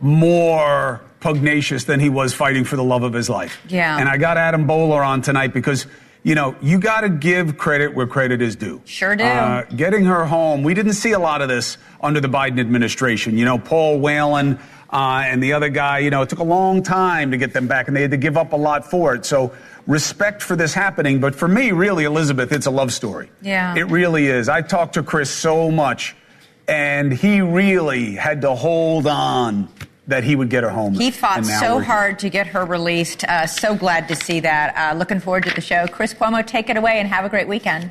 more pugnacious than he was fighting for the love of his life. Yeah. And I got Adam Bowler on tonight because, you know, you got to give credit where credit is due. Sure do. Getting her home, we didn't see a lot of this under the Biden administration. You know, Paul Whelan and the other guy, you know, it took a long time to get them back, and they had to give up a lot for it. So respect for this happening. But for me, really, Elizabeth, it's a love story. Yeah. It really is. I talked to Chris so much, and he really had to hold on that he would get her home. He fought so hard to get her released. So glad to see that. Looking forward to the show. Chris Cuomo, take it away and have a great weekend.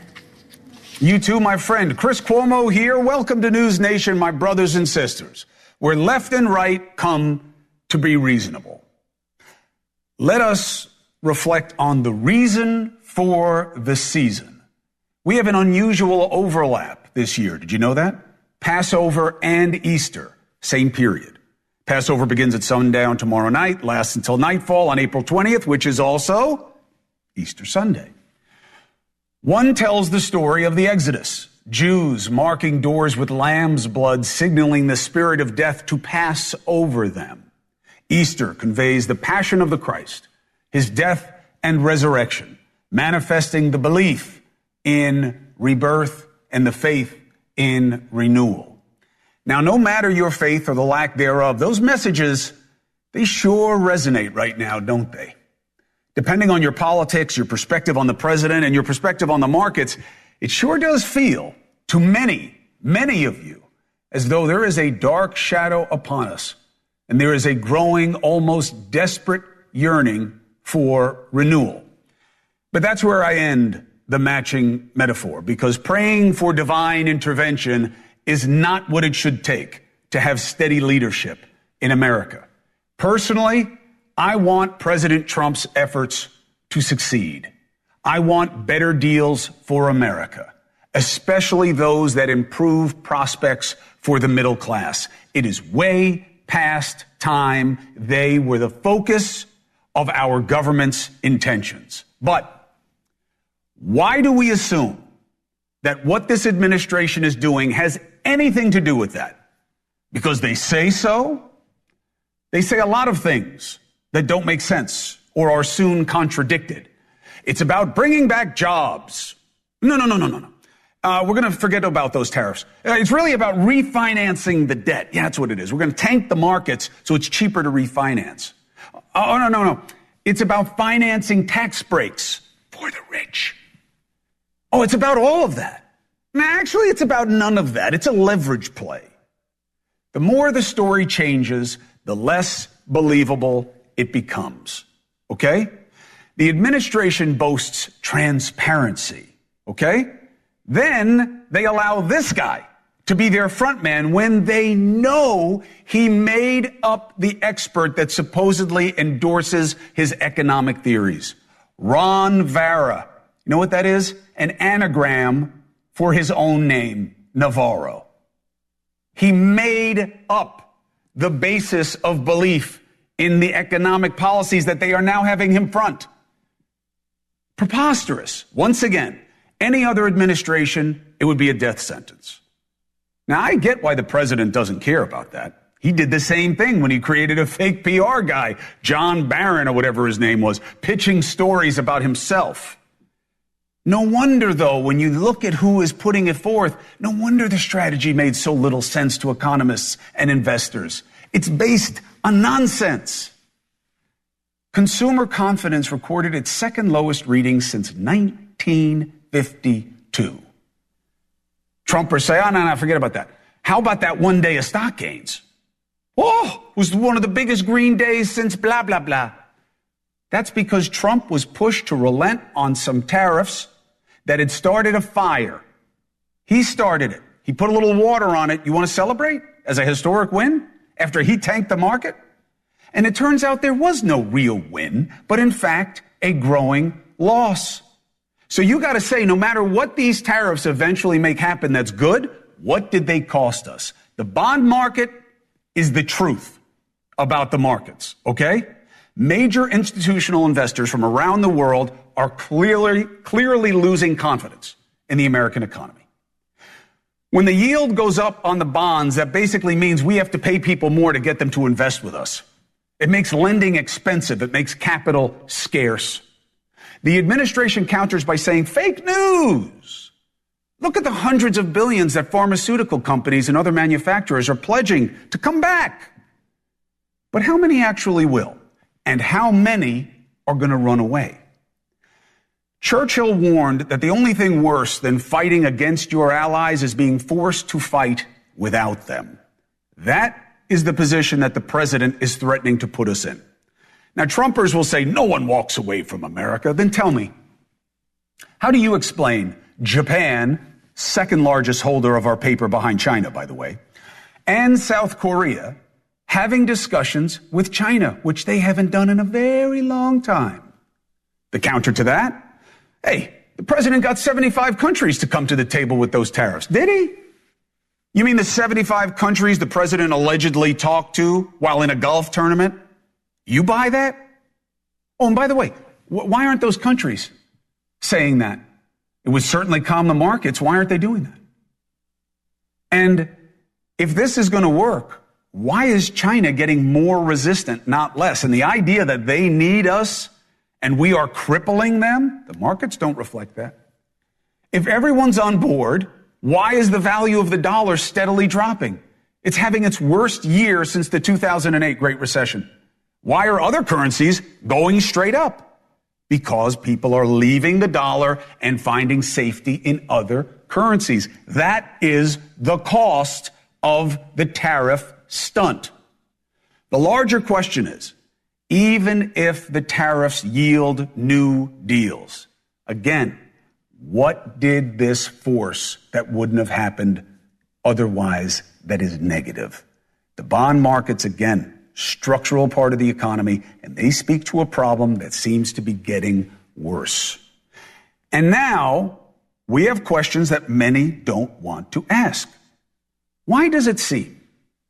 You too, my friend. Chris Cuomo here. Welcome to NewsNation, my brothers and sisters, where left and right come to be reasonable. Let us reflect on the reason for the season. We have an unusual overlap this year. Did you know that? Passover and Easter, same period. Passover begins at sundown tomorrow night, lasts until nightfall on April 20th, which is also Easter Sunday. One tells the story of the Exodus, Jews marking doors with lamb's blood, signaling the spirit of death to pass over them. Easter conveys the passion of the Christ, his death and resurrection, manifesting the belief in rebirth and the faith in renewal. Now, no matter your faith or the lack thereof, those messages, they sure resonate right now, don't they? Depending on your politics, your perspective on the president, and your perspective on the markets, it sure does feel to many, many of you as though there is a dark shadow upon us, and there is a growing, almost desperate yearning for renewal. But that's where I end the matching metaphor, because praying for divine intervention is not what it should take to have steady leadership in America. Personally, I want President Trump's efforts to succeed. I want better deals for America, especially those that improve prospects for the middle class. It is way past time they were the focus of our government's intentions. But why do we assume that what this administration is doing has anything to do with that? Because they say so? They say a lot of things that don't make sense or are soon contradicted. It's about bringing back jobs. No. We're going to forget about those tariffs. It's really about refinancing the debt. Yeah, that's what it is. We're going to tank the markets so it's cheaper to refinance. Oh, no. It's about financing tax breaks for the rich. Oh, it's about all of that. Actually, it's about none of that. It's a leverage play. The more the story changes, the less believable it becomes. Okay? The administration boasts transparency. Okay? Then they allow this guy to be their front man when they know he made up the expert that supposedly endorses his economic theories. Ron Vara. You know what that is? An anagram for his own name, Navarro. He made up the basis of belief in the economic policies that they are now having him front. Preposterous. Once again, any other administration, it would be a death sentence. Now, I get why the president doesn't care about that. He did the same thing when he created a fake PR guy, John Barron or whatever his name was, pitching stories about himself. No wonder, though, when you look at who is putting it forth, no wonder the strategy made so little sense to economists and investors. It's based on nonsense. Consumer confidence recorded its second lowest reading since 1952. Trumpers say, oh, no, forget about that. How about that one day of stock gains? Oh, it was one of the biggest green days since blah, blah, blah. That's because Trump was pushed to relent on some tariffs that had started a fire. He started it. He put a little water on it. You want to celebrate as a historic win after he tanked the market? And it turns out there was no real win, but in fact, a growing loss. So you got to say, no matter what these tariffs eventually make happen that's good, what did they cost us? The bond market is the truth about the markets, okay? Major institutional investors from around the world are clearly losing confidence in the American economy. When the yield goes up on the bonds, that basically means we have to pay people more to get them to invest with us. It makes lending expensive. It makes capital scarce. The administration counters by saying fake news. Look at the hundreds of billions that pharmaceutical companies and other manufacturers are pledging to come back. But how many actually will? And how many are going to run away? Churchill warned that the only thing worse than fighting against your allies is being forced to fight without them. That is the position that the president is threatening to put us in. Now, Trumpers will say no one walks away from America. Then tell me, how do you explain Japan, second largest holder of our paper behind China, by the way, and South Korea having discussions with China, which they haven't done in a very long time? The counter to that? Hey, the president got 75 countries to come to the table with those tariffs. Did he? You mean the 75 countries the president allegedly talked to while in a golf tournament? You buy that? Oh, and by the way, why aren't those countries saying that? It would certainly calm the markets. Why aren't they doing that? And if this is going to work, why is China getting more resistant, not less? And the idea that they need us and we are crippling them, the markets don't reflect that. If everyone's on board, why is the value of the dollar steadily dropping? It's having its worst year since the 2008 Great Recession. Why are other currencies going straight up? Because people are leaving the dollar and finding safety in other currencies. That is the cost of the tariff stunt. The larger question is, even if the tariffs yield new deals, again, what did this force that wouldn't have happened otherwise that is negative? The bond markets, again, structural part of the economy, and they speak to a problem that seems to be getting worse. And now we have questions that many don't want to ask. Why does it seem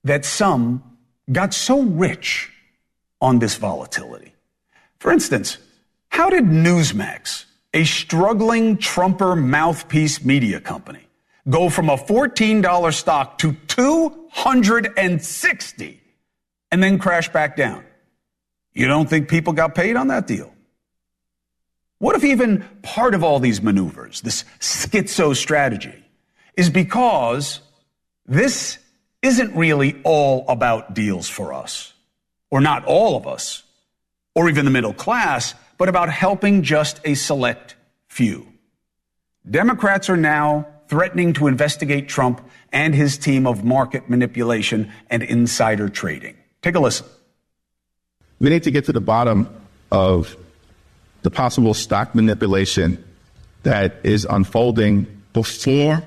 that some got so rich on this volatility? For instance, how did Newsmax, a struggling Trumper mouthpiece media company, go from a $14 stock to $260 and then crash back down? You don't think people got paid on that deal? What if even part of all these maneuvers, this schizo strategy, is because this isn't really all about deals for us, or not all of us, or even the middle class, but about helping just a select few? Democrats are now threatening to investigate Trump and his team of market manipulation and insider trading. Take a listen. We need to get to the bottom of the possible stock manipulation that is unfolding before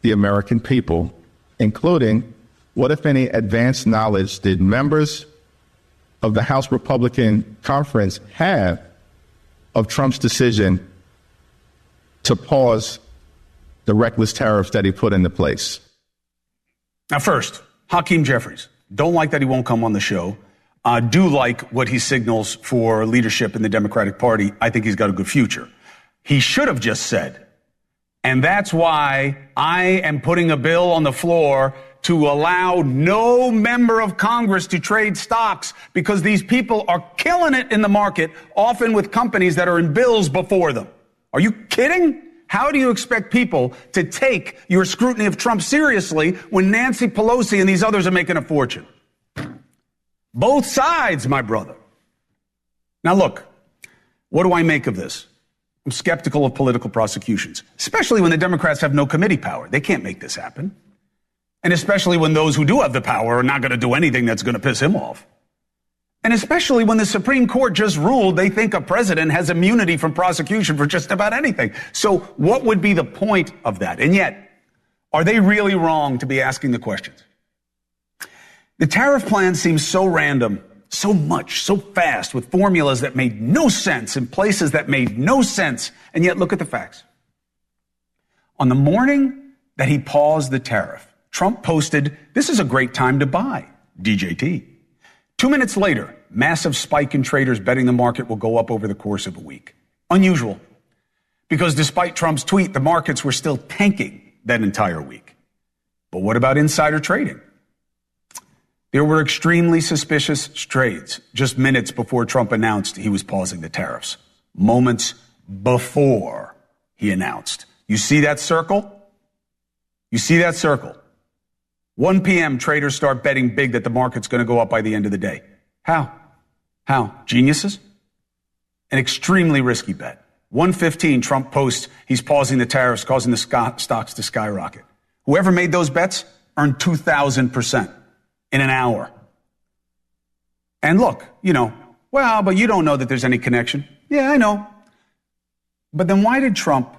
the American people, including what, if any, advanced knowledge did members of the House Republican Conference have of Trump's decision to pause the reckless tariffs that he put into place? Now, first, Hakeem Jeffries. Don't like that he won't come on the show. Do like what he signals for leadership in the Democratic Party. I think he's got a good future. He should have just said, and that's why I am putting a bill on the floor to allow no member of Congress to trade stocks, because these people are killing it in the market, often with companies that are in bills before them. Are you kidding? How do you expect people to take your scrutiny of Trump seriously when Nancy Pelosi and these others are making a fortune? Both sides, my brother. Now look, what do I make of this? I'm skeptical of political prosecutions, especially when the Democrats have no committee power. They can't make this happen. And especially when those who do have the power are not going to do anything that's going to piss him off. And especially when the Supreme Court just ruled they think a president has immunity from prosecution for just about anything. So what would be the point of that? And yet, are they really wrong to be asking the questions? The tariff plan seems so random, so much, so fast, with formulas that made no sense in places that made no sense. And yet, look at the facts. On the morning that he paused the tariff, Trump posted, "This is a great time to buy DJT." 2 minutes later, massive spike in traders betting the market will go up over the course of a week. Unusual, because despite Trump's tweet, the markets were still tanking that entire week. But what about insider trading? There were extremely suspicious trades just minutes before Trump announced he was pausing the tariffs. Moments before he announced. You see that circle? You see that circle? 1 p.m., traders start betting big that the market's going to go up by the end of the day. How? Geniuses? An extremely risky bet. 1:15, Trump posts he's pausing the tariffs, causing the stocks to skyrocket. Whoever made those bets earned 2,000% in an hour. And look, but you don't know that there's any connection. Yeah, I know. But then why did Trump,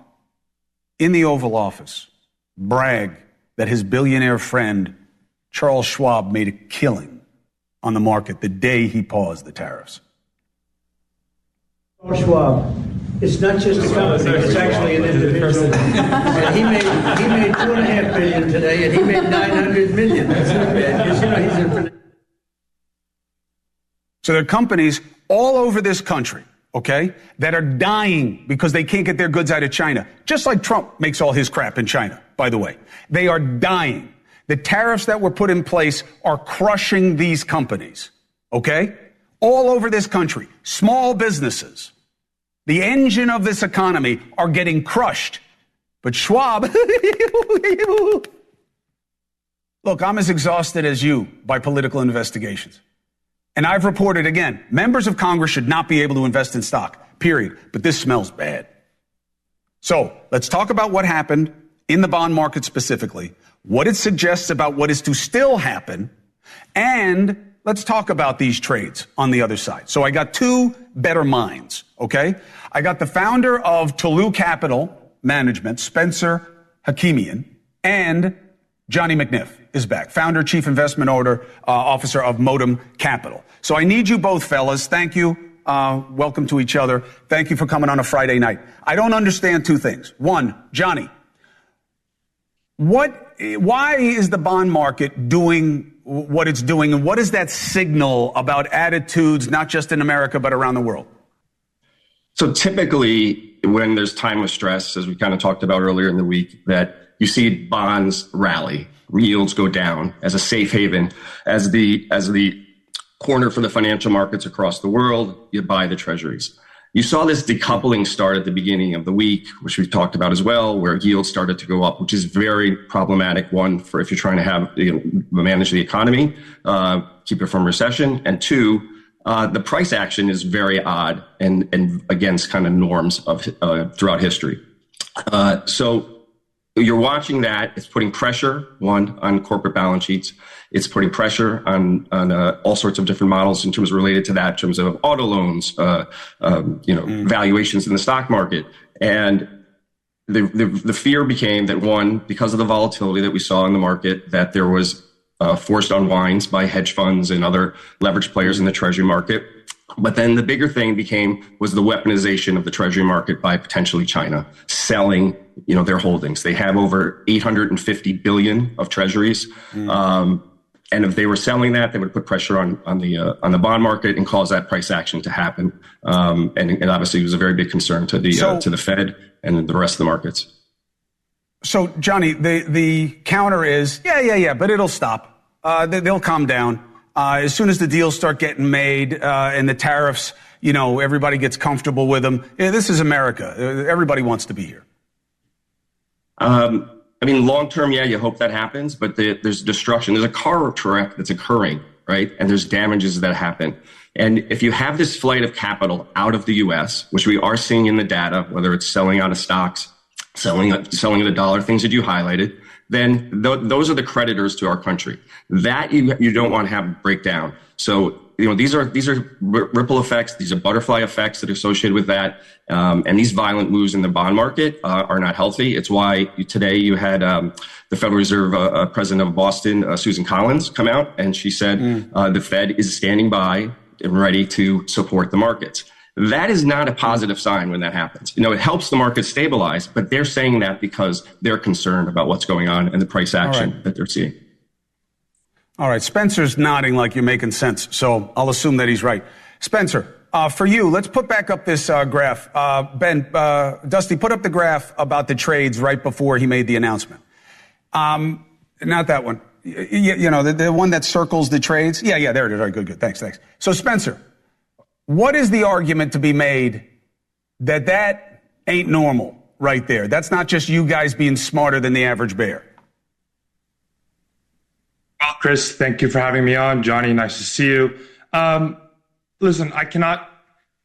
in the Oval Office, brag that his billionaire friend, Charles Schwab, made a killing on the market the day he paused the tariffs? Charles Schwab. It's not just a company, it's actually an individual. And he made $2.5 billion today, and he made $900 million. That's not bad. So there are companies all over this country, okay, that are dying because they can't get their goods out of China. Just like Trump makes all his crap in China, by the way. They are dying. The tariffs that were put in place are crushing these companies, okay? All over this country, small businesses, the engine of this economy, are getting crushed. But Schwab, look, I'm as exhausted as you by political investigations. And I've reported again, members of Congress should not be able to invest in stock, period. But this smells bad. So let's talk about what happened in the bond market specifically, what it suggests about what is to still happen, and let's talk about these trades on the other side. So I got two better minds, okay? I got the founder of Tulu Capital Management, Spencer Hakimian, and Johnny McNiff is back, founder, chief investment officer of Modem Capital. So I need you both, fellas. Thank you. Welcome to each other. Thank you for coming on a Friday night. I don't understand two things. One, Johnny, why is the bond market doing what it's doing, and what does that signal about attitudes, not just in America, but around the world? So typically, when there's time of stress, as we kind of talked about earlier in the week, that you see bonds rally, yields go down as a safe haven, as the corner for the financial markets across the world. You buy the treasuries. You saw this decoupling start at the beginning of the week, which we've talked about as well, where yields started to go up, which is very problematic. One, for if you're trying to manage the economy, keep it from recession, and two, the price action is very odd and against kind of norms of throughout history. So you're watching that. It's putting pressure, one, on corporate balance sheets. It's putting pressure on all sorts of different models in terms related to that, in terms of auto loans, valuations in the stock market. And the fear became that, one, because of the volatility that we saw in the market, that there was forced unwinds by hedge funds and other leverage players in the treasury market. But then the bigger thing was the weaponization of the treasury market by potentially China selling, their holdings. They have over 850 billion of treasuries. And if they were selling that, they would put pressure on the bond market and cause that price action to happen. And obviously it was a very big concern to the Fed and the rest of the markets. So Johnny, the counter is, but it'll stop. They'll calm down. As soon as the deals start getting made and the tariffs, everybody gets comfortable with them. Yeah, this is America. Everybody wants to be here. Long term, you hope that happens, but there's destruction. There's a car wreck that's occurring, right? And there's damages that happen. And if you have this flight of capital out of the U.S., which we are seeing in the data, whether it's selling out of stocks, selling at the dollar, things that you highlighted, then those are the creditors to our country. That you don't want to have break down. So, these are ripple effects. These are butterfly effects that are associated with that. And these violent moves in the bond market are not healthy. It's why today you had the Federal Reserve president of Boston, Susan Collins, come out, and she said the Fed is standing by and ready to support the markets. That is not a positive sign when that happens. It helps the market stabilize, but they're saying that because they're concerned about what's going on and the price action that they're seeing. All right. Spencer's nodding like you're making sense, so I'll assume that he's right. Spencer, for you, let's put back up this graph. Dusty, put up the graph about the trades right before he made the announcement. Not that one. You know, the one that circles the trades. Yeah, there it is. All right, good. Thanks. So, Spencer, what is the argument to be made that ain't normal right there? That's not just you guys being smarter than the average bear. Well, Chris, thank you for having me on. Johnny, nice to see you. Listen, I cannot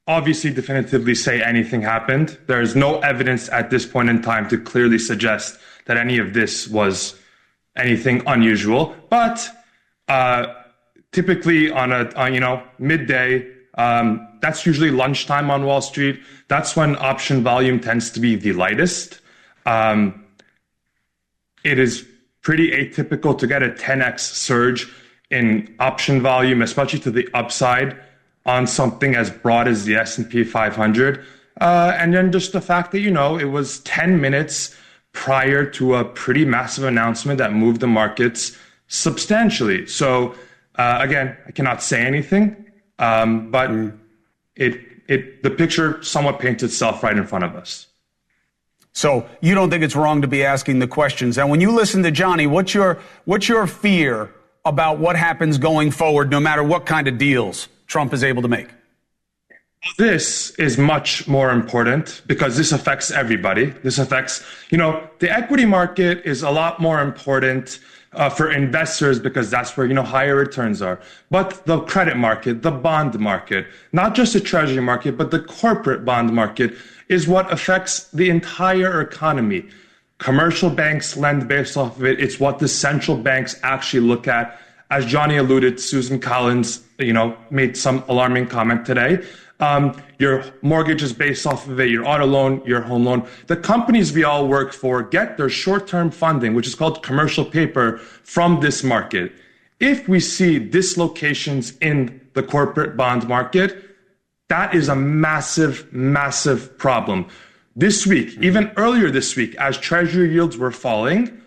obviously definitively say anything happened. There is no evidence at this point in time to clearly suggest that any of this was anything unusual. But typically on midday, that's usually lunchtime on Wall Street. That's when option volume tends to be the lightest. It is pretty atypical to get a 10x surge in option volume, especially to the upside on something as broad as the S&P 500. And then just the fact that, it was 10 minutes prior to a pretty massive announcement that moved the markets substantially. So again, I cannot say anything, but the picture somewhat paints itself right in front of us. So you don't think it's wrong to be asking the questions. And when you listen to Johnny, what's your fear about what happens going forward, no matter what kind of deals Trump is able to make? This is much more important because this affects everybody. This affects, the equity market is a lot more important for investors because that's where, higher returns are. But the credit market, the bond market, not just the treasury market, but the corporate bond market is what affects the entire economy. Commercial banks lend based off of it. It's what the central banks actually look at. As Johnny alluded, Susan Collins, made some alarming comment today. Your mortgage is based off of it, your auto loan, your home loan. The companies we all work for get their short-term funding, which is called commercial paper, from this market. If we see dislocations in the corporate bond market, that is a massive, massive problem. This week, even earlier this week, as treasury yields were falling,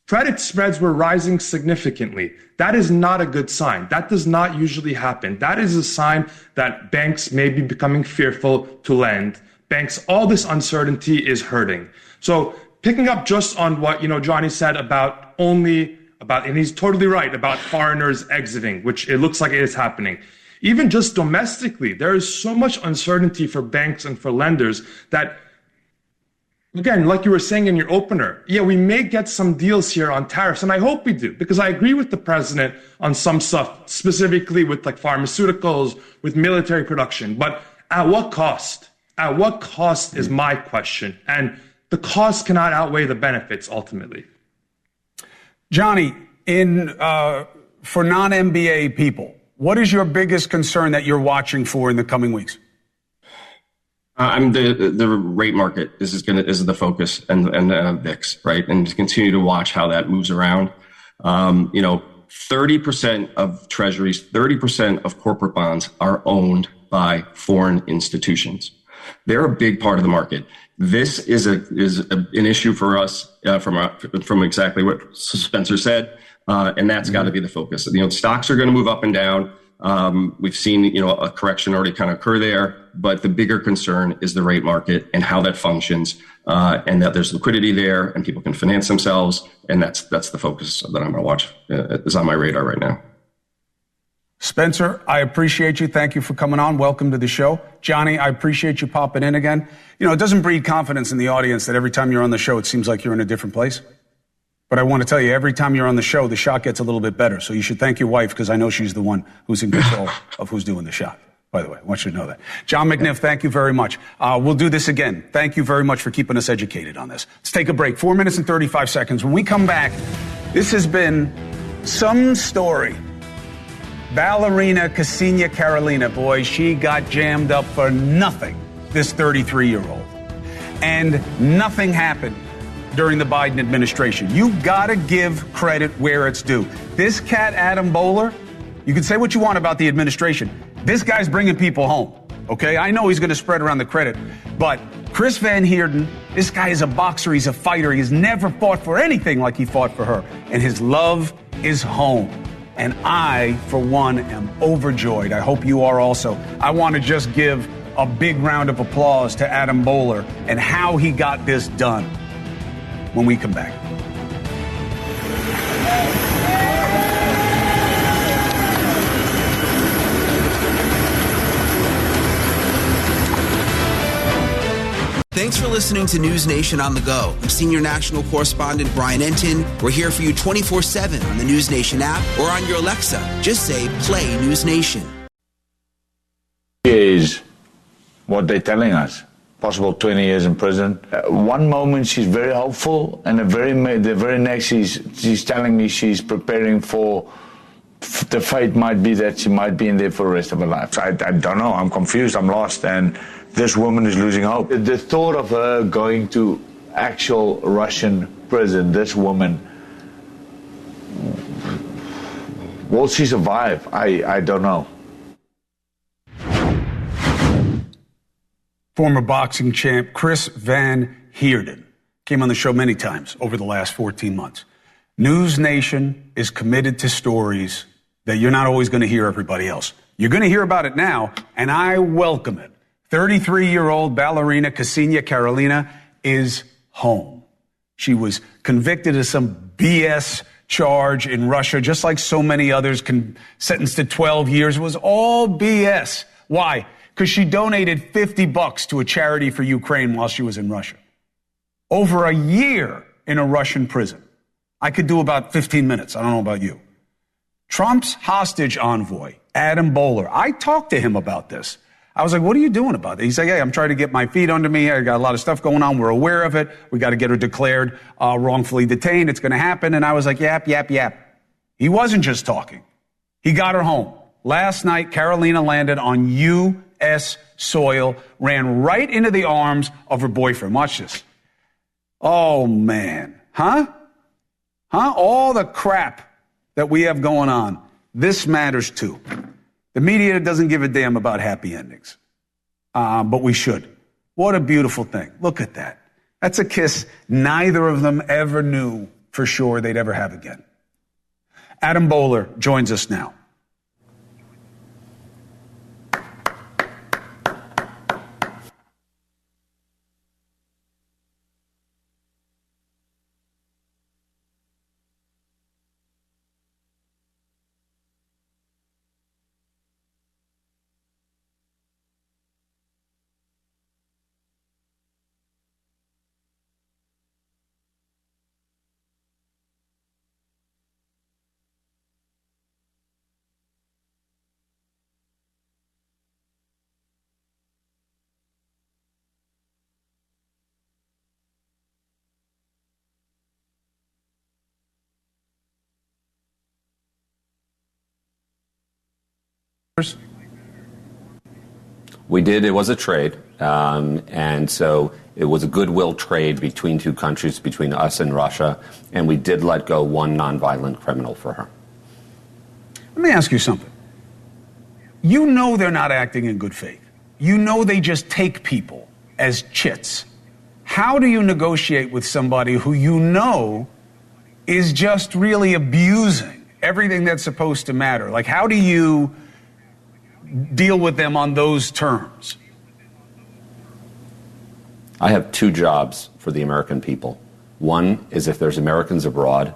credit spreads were rising significantly. That is not a good sign. That does not usually happen. That is a sign that banks may be becoming fearful to lend. Banks, all this uncertainty is hurting. So picking up just on what, Johnny said and he's totally right, about foreigners exiting, which it looks like it is happening. Even just domestically, there is so much uncertainty for banks and for lenders that, again, like you were saying in your opener, we may get some deals here on tariffs, and I hope we do, because I agree with the president on some stuff, specifically with like pharmaceuticals, with military production. But at what cost? At what cost is my question. And the cost cannot outweigh the benefits ultimately. Johnny, for non-MBA people, what is your biggest concern that you're watching for in the coming weeks? The rate market is the focus, and VIX, right? And to continue to watch how that moves around. 30% of treasuries, 30% of corporate bonds are owned by foreign institutions. They're a big part of the market. This is an issue for us from exactly what Spencer said, and that's got to be the focus. Stocks are going to move up and down. We've seen, a correction already kind of occur there, but the bigger concern is the rate market and how that functions, and that there's liquidity there and people can finance themselves. And that's the focus that I'm going to watch is on my radar right now. Spencer, I appreciate you. Thank you for coming on. Welcome to the show. Johnny, I appreciate you popping in again. It doesn't breed confidence in the audience that every time you're on the show, it seems like you're in a different place. But I want to tell you, every time you're on the show, the shot gets a little bit better. So you should thank your wife, because I know she's the one who's in control of who's doing the shot. By the way, I want you to know that. John McNiff, thank you very much. We'll do this again. Thank you very much for keeping us educated on this. Let's take a break. 4 minutes and 35 seconds. When we come back, this has been some story. Ballerina Ksenia Carolina, boy, she got jammed up for nothing, this 33-year-old. And nothing happened during the Biden administration. You gotta give credit where it's due. This cat, Adam Bowler, you can say what you want about the administration. This guy's bringing people home, okay? I know he's gonna spread around the credit, but Chris Van Heerden, this guy is a boxer, he's a fighter, he's never fought for anything like he fought for her, and his love is home. And I, for one, am overjoyed. I hope you are also. I want to just give a big round of applause to Adam Bowler and how he got this done when we come back. Thanks for listening to News Nation on the go. I'm senior national correspondent Brian Entin. We're here for you 24/7 on the News Nation app or on your Alexa. Just say, play News Nation. Is what they're telling us. Possible 20 years in prison. One moment she's very hopeful, and the very next she's telling me she's preparing for the fate might be that she might be in there for the rest of her life. So I don't know. I'm confused. I'm lost. And this woman is losing hope. The thought of her going to actual Russian prison, this woman, will she survive? I don't know. Former boxing champ Chris Van Heerden came on the show many times over the last 14 months. News Nation is committed to stories that you're not always going to hear everybody else. You're going to hear about it now, and I welcome it. 33-year-old ballerina Ksenia Karolina is home. She was convicted of some BS charge in Russia, just like so many others, sentenced to 12 years. It was all BS. Why? Because she donated $50 to a charity for Ukraine while she was in Russia. Over a year in a Russian prison. I could do about 15 minutes. I don't know about you. Trump's hostage envoy, Adam Bowler, I talked to him about this. I was like, what are you doing about it? He's like, hey, I'm trying to get my feet under me. I got a lot of stuff going on. We're aware of it. We got to get her declared wrongfully detained. It's going to happen. And I was like, yap. He wasn't just talking. He got her home. Last night, Karolina landed on U.S. soil, ran right into the arms of her boyfriend. Watch this. Oh, man. Huh? All the crap that we have going on. This matters, too. The media doesn't give a damn about happy endings, but we should. What a beautiful thing. Look at that. That's a kiss neither of them ever knew for sure they'd ever have again. Adam Bowler joins us now. We did. It was a trade. And so it was a goodwill trade between two countries, between us and Russia. And we did let go one nonviolent criminal for her. Let me ask you something. You know they're not acting in good faith. You know they just take people as chits. How do you negotiate with somebody who you know is just really abusing everything that's supposed to matter? Like, how do you deal with them on those terms? I have two jobs for the American people. One is if there's Americans abroad,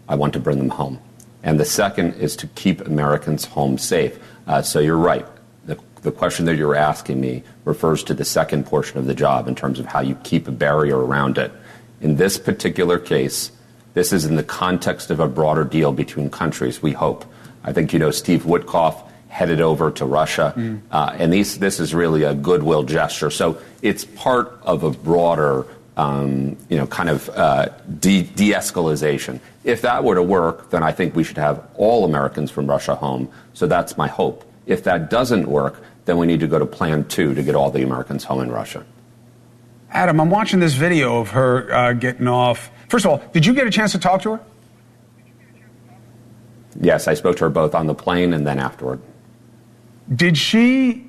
I want to bring them home. And the second is to keep Americans home safe. So you're right. The question that you're asking me refers to the second portion of the job in terms of how you keep a barrier around it. In this particular case, this is in the context of a broader deal between countries, we hope. I think, Steve Witkoff headed over to Russia, and this is really a goodwill gesture. So it's part of a broader, de-escalation. If that were to work, then I think we should have all Americans from Russia home. So that's my hope. If that doesn't work, then we need to go to Plan 2 to get all the Americans home in Russia. Adam, I'm watching this video of her getting off. First of all, did you get a chance to talk to her? Yes, I spoke to her both on the plane and then afterward. Did she,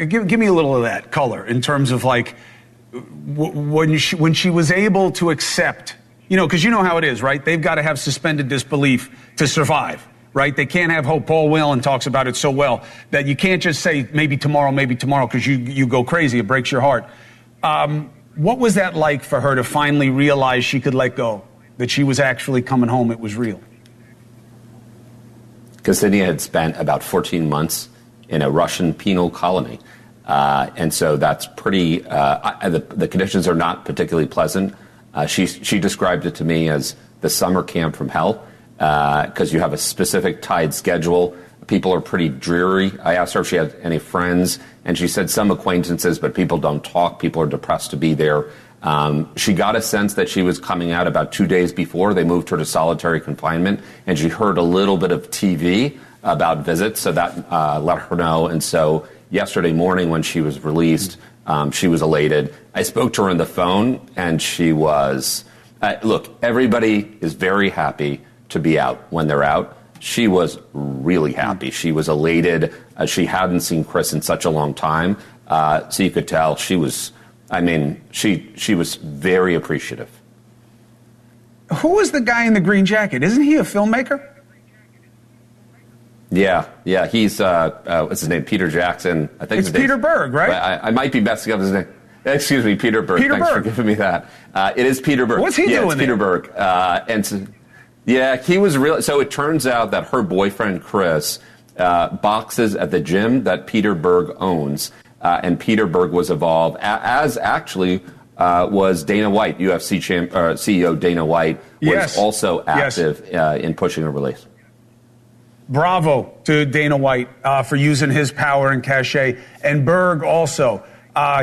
give me a little of that color in terms of when she was able to accept, because you know how it is, right? They've got to have suspended disbelief to survive, right? They can't have hope. Paul Whelan talks about it so well that you can't just say maybe tomorrow, because you go crazy. It breaks your heart. What was that like for her to finally realize she could let go, that she was actually coming home, it was real? Ksenia had spent about 14 months in a Russian penal colony. And so that's pretty, the conditions are not particularly pleasant. She described it to me as the summer camp from hell, because you have a specific tied schedule. People are pretty dreary. I asked her if she had any friends, and she said some acquaintances, but people don't talk. People are depressed to be there. She got a sense that she was coming out about 2 days before they moved her to solitary confinement, and she heard a little bit of TV about visits, so that let her know. And so yesterday morning when she was released, she was elated. I spoke to her on the phone, and she was, look, everybody is very happy to be out when they're out. She was really happy. She was elated. She hadn't seen Chris in such a long time. So you could tell she was, she was very appreciative. Who is the guy in the green jacket? Isn't he a filmmaker? Yeah. He's, what's his name? Peter Jackson. I think it's Peter Berg, right? I might be messing up his name. Excuse me, Peter Berg. Thanks for giving me that. It is Peter Berg. What's he doing it's Peter there? Berg. Yeah, he was real. So it turns out that her boyfriend, Chris, boxes at the gym that Peter Berg owns. And Peter Berg was involved, as actually was Dana White, UFC CEO Dana White, was also active in pushing a release. Bravo to Dana White for using his power and cachet. And Berg also.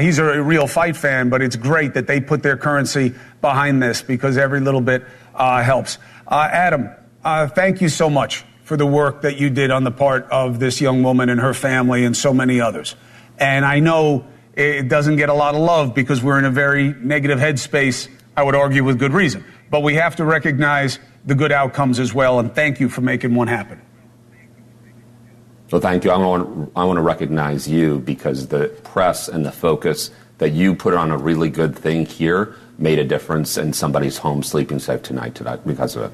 He's a real fight fan, but it's great that they put their currency behind this because every little bit helps. Adam, thank you so much for the work that you did on the part of this young woman and her family and so many others. And I know it doesn't get a lot of love because we're in a very negative headspace, I would argue with good reason. But we have to recognize the good outcomes as well, and thank you for making one happen. So thank you. I want to recognize you because the press and the focus that you put on a really good thing here made a difference in somebody's home sleeping safe tonight because of it.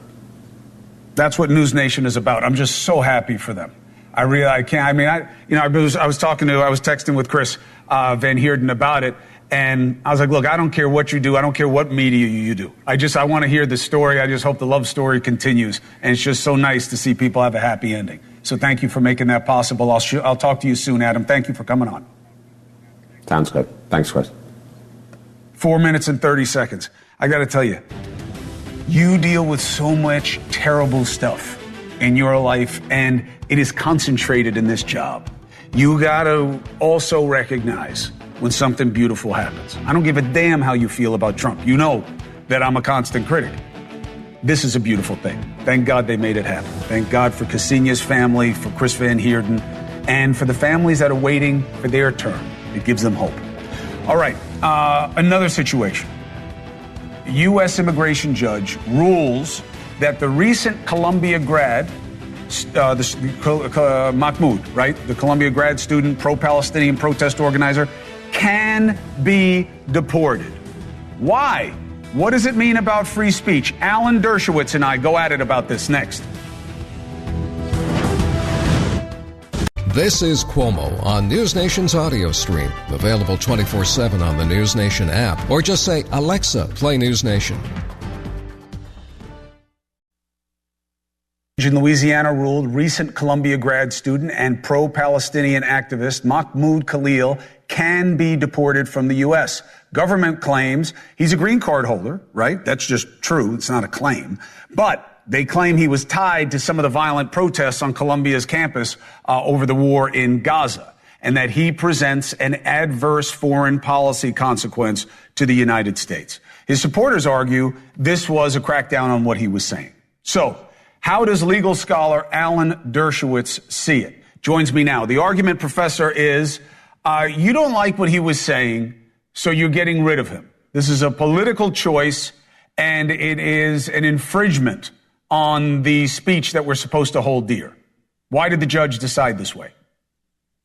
That's what NewsNation is about. I'm just so happy for them. I was texting with Chris Van Heerden about it, and I was like, look, I don't care what you do. I don't care what media you do. I want to hear the story. I just hope the love story continues. And it's just so nice to see people have a happy ending. So thank you for making that possible. I'll talk to you soon, Adam. Thank you for coming on. Sounds good. Thanks, Chris. 4 minutes and 30 seconds. I got to tell you, you deal with so much terrible stuff in your life, and it is concentrated in this job. You got to also recognize when something beautiful happens. I don't give a damn how you feel about Trump. You know that I'm a constant critic. This is a beautiful thing. Thank God they made it happen. Thank God for Ksenia's family, for Chris Van Heerden, and for the families that are waiting for their turn. It gives them hope. All right, another situation. U.S. immigration judge rules that the recent Columbia grad, Mahmoud, right, the Columbia grad student, pro-Palestinian protest organizer, can be deported. Why? What does it mean about free speech? Alan Dershowitz and I go at it about this next. This is Cuomo on NewsNation's audio stream. Available 24/7 on the NewsNation app. Or just say, Alexa, play NewsNation. In Louisiana ruled recent Columbia grad student and pro-Palestinian activist Mahmoud Khalil can be deported from the U.S. Government claims he's a green card holder, right? That's just true. It's not a claim. But they claim he was tied to some of the violent protests on Columbia's campus over the war in Gaza, and that he presents an adverse foreign policy consequence to the United States. His supporters argue this was a crackdown on what he was saying. So, how does legal scholar Alan Dershowitz see it? Joins me now. The argument, Professor, is you don't like what he was saying, so you're getting rid of him. This is a political choice, and it is an infringement on the speech that we're supposed to hold dear. Why did the judge decide this way?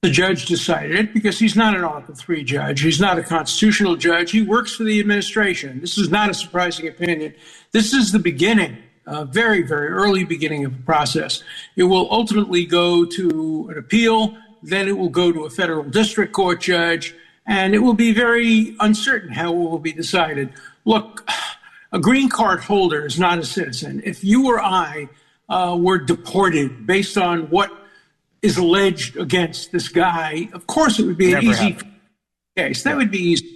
The judge decided it because he's not an Article III judge. He's not a constitutional judge. He works for the administration. This is not a surprising opinion. This is the beginning, a very, very early beginning of a process. It will ultimately go to an appeal. Then it will go to a federal district court judge. And it will be very uncertain how it will be decided. Look, a green card holder is not a citizen. If you or I were deported based on what is alleged against this guy, of course it would be an easy case. That would be easy.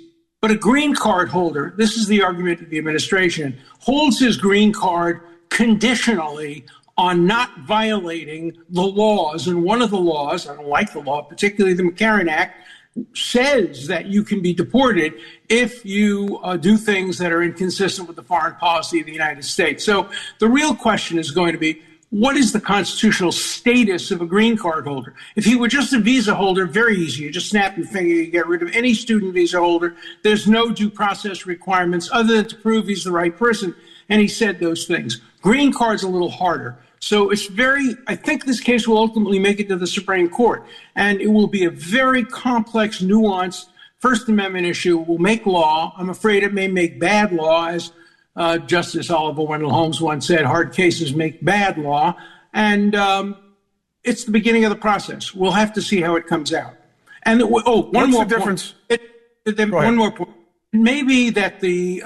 But a green card holder, this is the argument of the administration, holds his green card conditionally on not violating the laws. And one of the laws, I don't like the law, particularly the McCarran Act, says that you can be deported if you do things that are inconsistent with the foreign policy of the United States. So the real question is going to be, what is the constitutional status of a green card holder? If he were just a visa holder, very easy. You just snap your finger, you get rid of any student visa holder. There's no due process requirements other than to prove he's the right person. And he said those things. Green card's a little harder. So it's I think this case will ultimately make it to the Supreme Court. And it will be a very complex, nuanced First Amendment issue. It will make law. I'm afraid it may make bad law, as Justice Oliver Wendell Holmes once said, hard cases make bad law. And it's the beginning of the process. We'll have to see how it comes out. And one more difference. One more point. It may be that the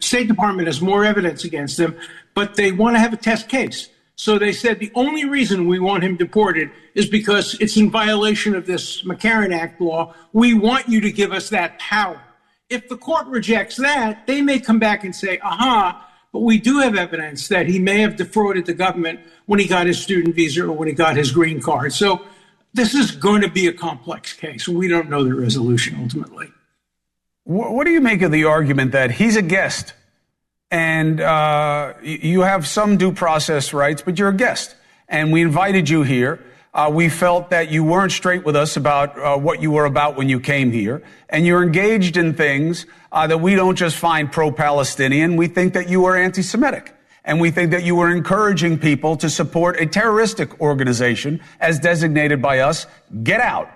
State Department has more evidence against him, but they want to have a test case. So they said the only reason we want him deported is because it's in violation of this McCarran Act law. We want you to give us that power. If the court rejects that, they may come back and say, but we do have evidence that he may have defrauded the government when he got his student visa or when he got his green card. So this is going to be a complex case. We don't know the resolution ultimately. What do you make of the argument that he's a guest and you have some due process rights, but you're a guest and we invited you here? We felt that you weren't straight with us about what you were about when you came here, and you're engaged in things that we don't just find pro-Palestinian. We think that you are anti-Semitic, and we think that you were encouraging people to support a terroristic organization as designated by us. Get out.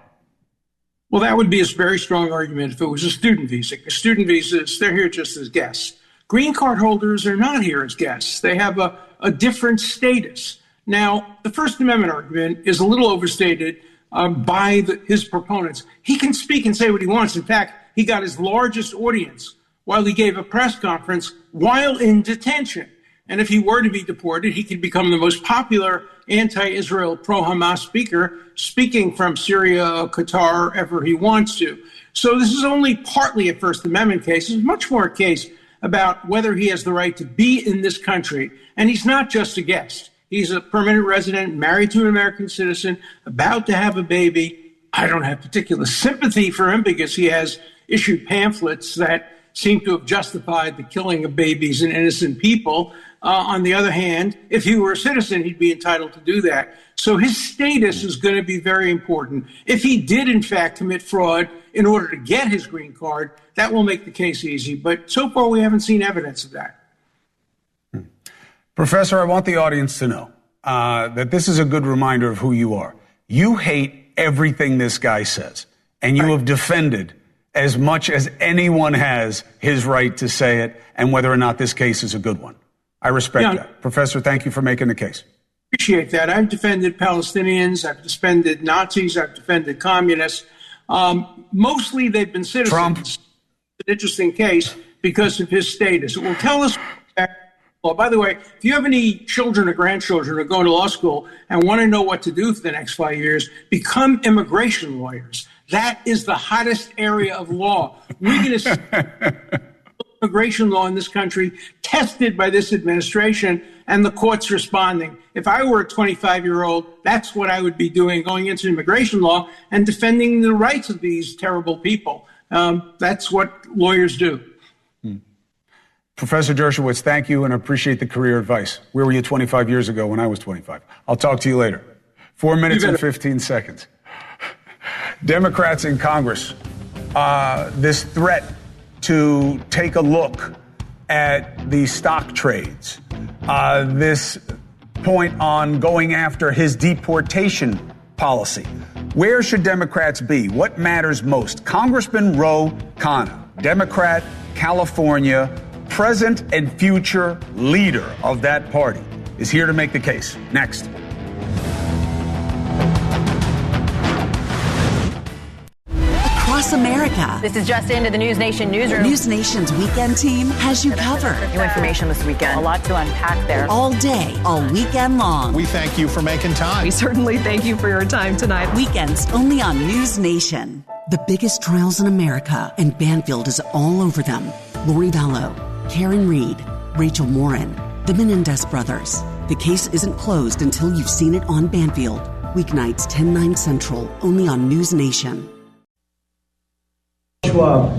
Well, that would be a very strong argument if it was a student visa. Student visas, they're here just as guests. Green card holders are not here as guests. They have a different status. Now, the First Amendment argument is a little overstated by his proponents. He can speak and say what he wants. In fact, he got his largest audience while he gave a press conference while in detention. And if he were to be deported, he could become the most popular anti-Israel, pro-Hamas speaker, speaking from Syria, Qatar, ever he wants to. So this is only partly a First Amendment case. It's much more a case about whether he has the right to be in this country. And he's not just a guest. He's a permanent resident, married to an American citizen, about to have a baby. I don't have particular sympathy for him because he has issued pamphlets that seem to have justified the killing of babies and innocent people. On the other hand, if he were a citizen, he'd be entitled to do that. So his status is going to be very important. If he did, in fact, commit fraud in order to get his green card, that will make the case easy. But so far, we haven't seen evidence of that. Professor, I want the audience to know that this is a good reminder of who you are. You hate everything this guy says, and you have defended as much as anyone has his right to say it and whether or not this case is a good one. I respect that. Professor, thank you for making the case. Appreciate that. I've defended Palestinians. I've defended Nazis. I've defended communists. Mostly they've been citizens. Trump. It's an interesting case because of his status. It will tell us. Well, by the way, if you have any children or grandchildren who are going to law school and want to know what to do for the next 5 years, become immigration lawyers. That is the hottest area of law. We're going to see immigration law in this country tested by this administration, and the courts responding. If I were a 25-year-old, that's what I would be doing, going into immigration law and defending the rights of these terrible people. That's what lawyers do. Professor Dershowitz, thank you and appreciate the career advice. Where were you 25 years ago when I was 25? I'll talk to you later. 4 minutes and 15 seconds. Democrats in Congress, this threat to take a look at the stock trades, this point on going after his deportation policy. Where should Democrats be? What matters most? Congressman Ro Khanna, Democrat, California, present and future leader of that party, is here to make the case. Next. Across America. This is just into the NewsNation newsroom. NewsNation's weekend team has you covered. New information this weekend. A lot to unpack there. All day, all weekend long. We thank you for making time. We certainly thank you for your time tonight. Weekends only on NewsNation. The biggest trials in America, and Banfield is all over them. Lori Vallow, Karen Reed, Rachel Morin, the Menendez brothers. The case isn't closed until you've seen it on Banfield. Weeknights 10/9 Central, only on NewsNation. Schwab.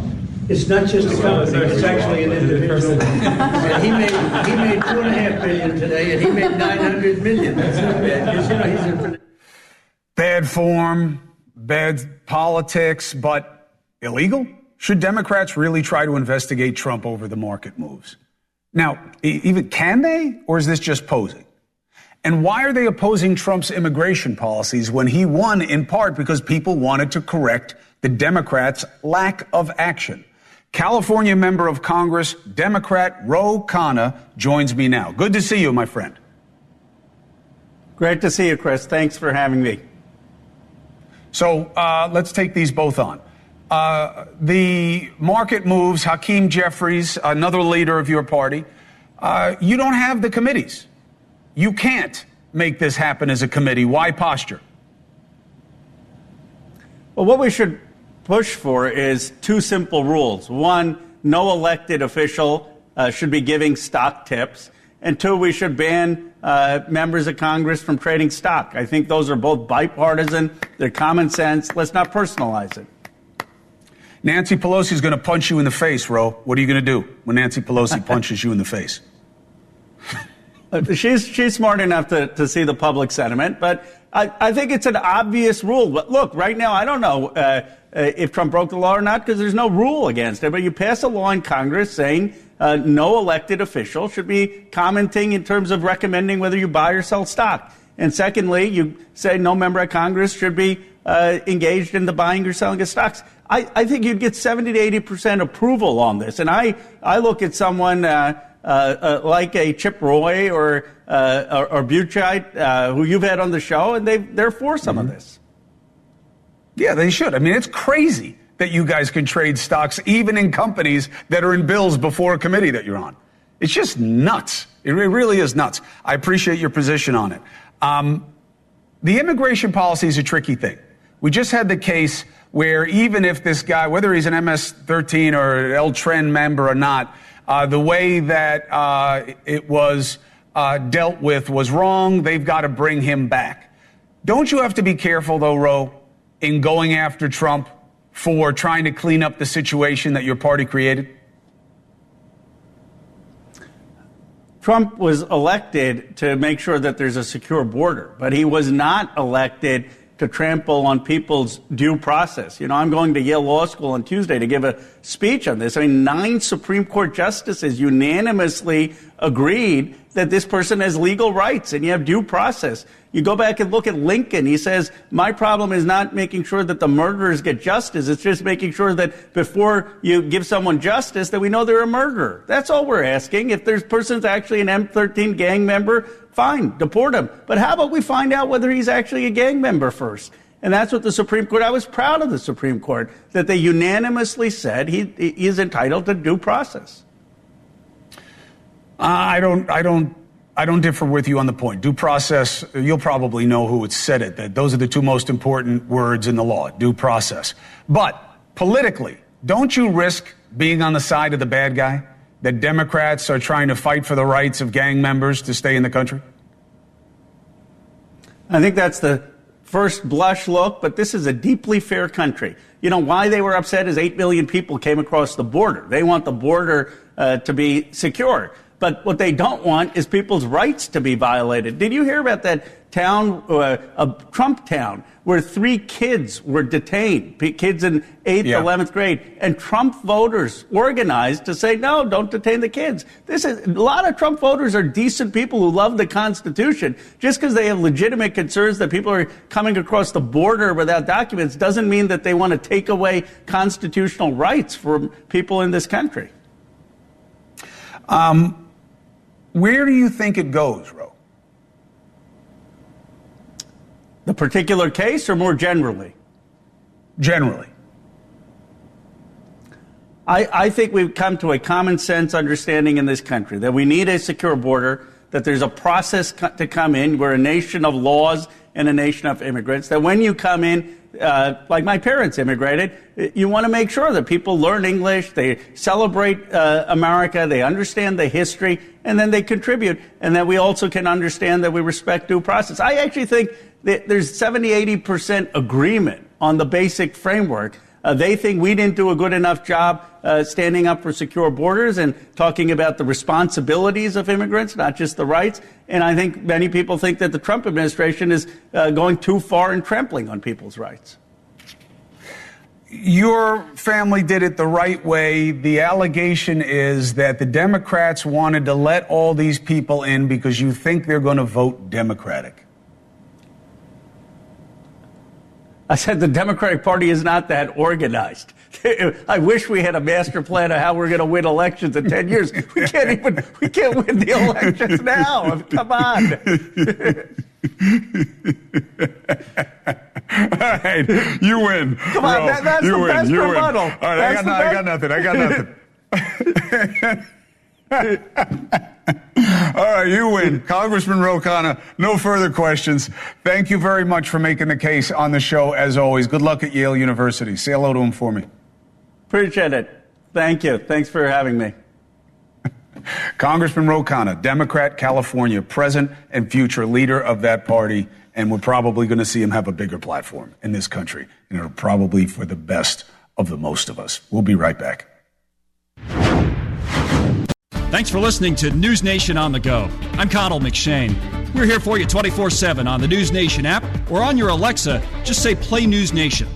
It's not just a company, it's actually an individual. And he made $2.5 billion today, and he made $900 million. That's not bad, because, he's a... Bad form, bad politics, but illegal? Should Democrats really try to investigate Trump over the market moves? Now, even can they, or is this just posing? And why are they opposing Trump's immigration policies when he won in part because people wanted to correct the Democrats' lack of action? California member of Congress, Democrat Ro Khanna, joins me now. Good to see you, my friend. Great to see you, Chris. Thanks for having me. So let's take these both on. The market moves, Hakeem Jeffries, another leader of your party. You don't have the committees. You can't make this happen as a committee. Why posture? Well, what we should push for is two simple rules. One, no elected official should be giving stock tips. And two, we should ban members of Congress from trading stock. I think those are both bipartisan. They're common sense. Let's not personalize it. Nancy Pelosi is going to punch you in the face, Ro. What are you going to do when Nancy Pelosi punches you in the face? She's smart enough to see the public sentiment, but I think it's an obvious rule. But look, right now, I don't know if Trump broke the law or not because there's no rule against it. But you pass a law in Congress saying no elected official should be commenting in terms of recommending whether you buy or sell stock. And secondly, you say no member of Congress should be engaged in the buying or selling of stocks. I think you'd get 70 to 80% approval on this. And I look at someone like a Chip Roy or Buttigieg, who you've had on the show, and they're for some of this. Yeah, they should. I mean, it's crazy that you guys can trade stocks even in companies that are in bills before a committee that you're on. It's just nuts. It really is nuts. I appreciate your position on it. The immigration policy is a tricky thing. We just had the case where even if this guy, whether he's an MS-13 or L Tren member or not, the way that it was dealt with was wrong. They've got to bring him back. Don't you have to be careful, though, Ro, in going after Trump for trying to clean up the situation that your party created? Trump was elected to make sure that there's a secure border, but he was not elected to trample on people's due process. You know, I'm going to Yale Law School on Tuesday to give a speech on this. I mean, 9 Supreme Court justices unanimously agreed that this person has legal rights and you have due process. You go back and look at Lincoln. He says, my problem is not making sure that the murderers get justice. It's just making sure that before you give someone justice, that we know they're a murderer. That's all we're asking. If there's person's actually an M13 gang member, fine, deport him. But how about we find out whether he's actually a gang member first? And that's what the Supreme Court, I was proud of the Supreme Court, that they unanimously said he is entitled to due process. I don't differ with you on the point. Due process, you'll probably know who said it, that those are the two most important words in the law, due process. But politically, don't you risk being on the side of the bad guy? That Democrats are trying to fight for the rights of gang members to stay in the country? I think that's the first blush look, but this is a deeply fair country. You know, why they were upset is 8 million people came across the border. They want the border to be secure. But what they don't want is people's rights to be violated. Did you hear about that town, a Trump town, where 3 kids were detained, kids in 8th, 11th grade, and Trump voters organized to say, no, don't detain the kids. A lot of Trump voters are decent people who love the Constitution. Just because they have legitimate concerns that people are coming across the border without documents doesn't mean that they want to take away constitutional rights from people in this country. Where do you think it goes, Ro? The particular case or more generally? Generally. I think we've come to a common sense understanding in this country that we need a secure border, that there's a process to come in. We're a nation of laws in a nation of immigrants, that when you come in, like my parents immigrated, you want to make sure that people learn English, they celebrate America, they understand the history, and then they contribute, and that we also can understand that we respect due process. I actually think that there's 70-80% agreement on the basic framework. They think we didn't do a good enough job standing up for secure borders and talking about the responsibilities of immigrants, not just the rights. And I think many people think that the Trump administration is going too far in trampling on people's rights. Your family did it the right way. The allegation is that the Democrats wanted to let all these people in because you think they're going to vote Democratic. I said the Democratic Party is not that organized. I wish we had a master plan of how we're going to win elections in 10 years. We can't win the elections now. Come on. All right, you win. Come on, that's you the win. best You rebuttal. Win. All right, I got nothing. All right, you win. Congressman Ro Khanna, no further questions. Thank you very much for making the case on the show, as always. Good luck at Yale University. Say hello to him for me. Appreciate it. Thank you. Thanks for having me. Congressman Ro Khanna, Democrat, California, present and future leader of that party, and we're probably going to see him have a bigger platform in this country, and it'll probably for the best of the most of us. We'll be right back. Thanks for listening to News Nation on the Go. I'm Connell McShane. We're here for you 24/7 on the News Nation app or on your Alexa. Just say play News Nation.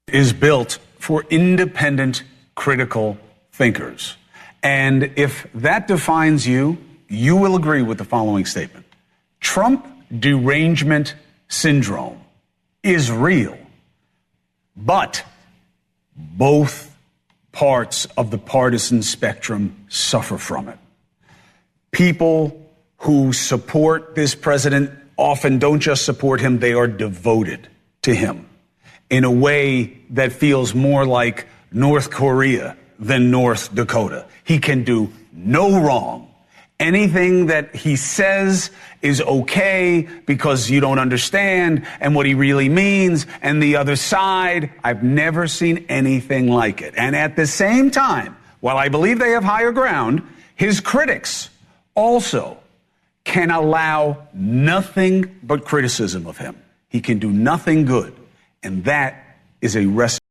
Is built for independent, critical thinkers. And if that defines you, you will agree with the following statement. Trump derangement syndrome is real, but both parts of the partisan spectrum suffer from it. People who support this president often don't just support him, they are devoted to him in a way that feels more like North Korea than North Dakota. He can do no wrong. Anything that he says is okay because you don't understand and what he really means. And the other side, I've never seen anything like it. And at the same time, while I believe they have higher ground, his critics also can allow nothing but criticism of him. He can do nothing good. And that is a recipe.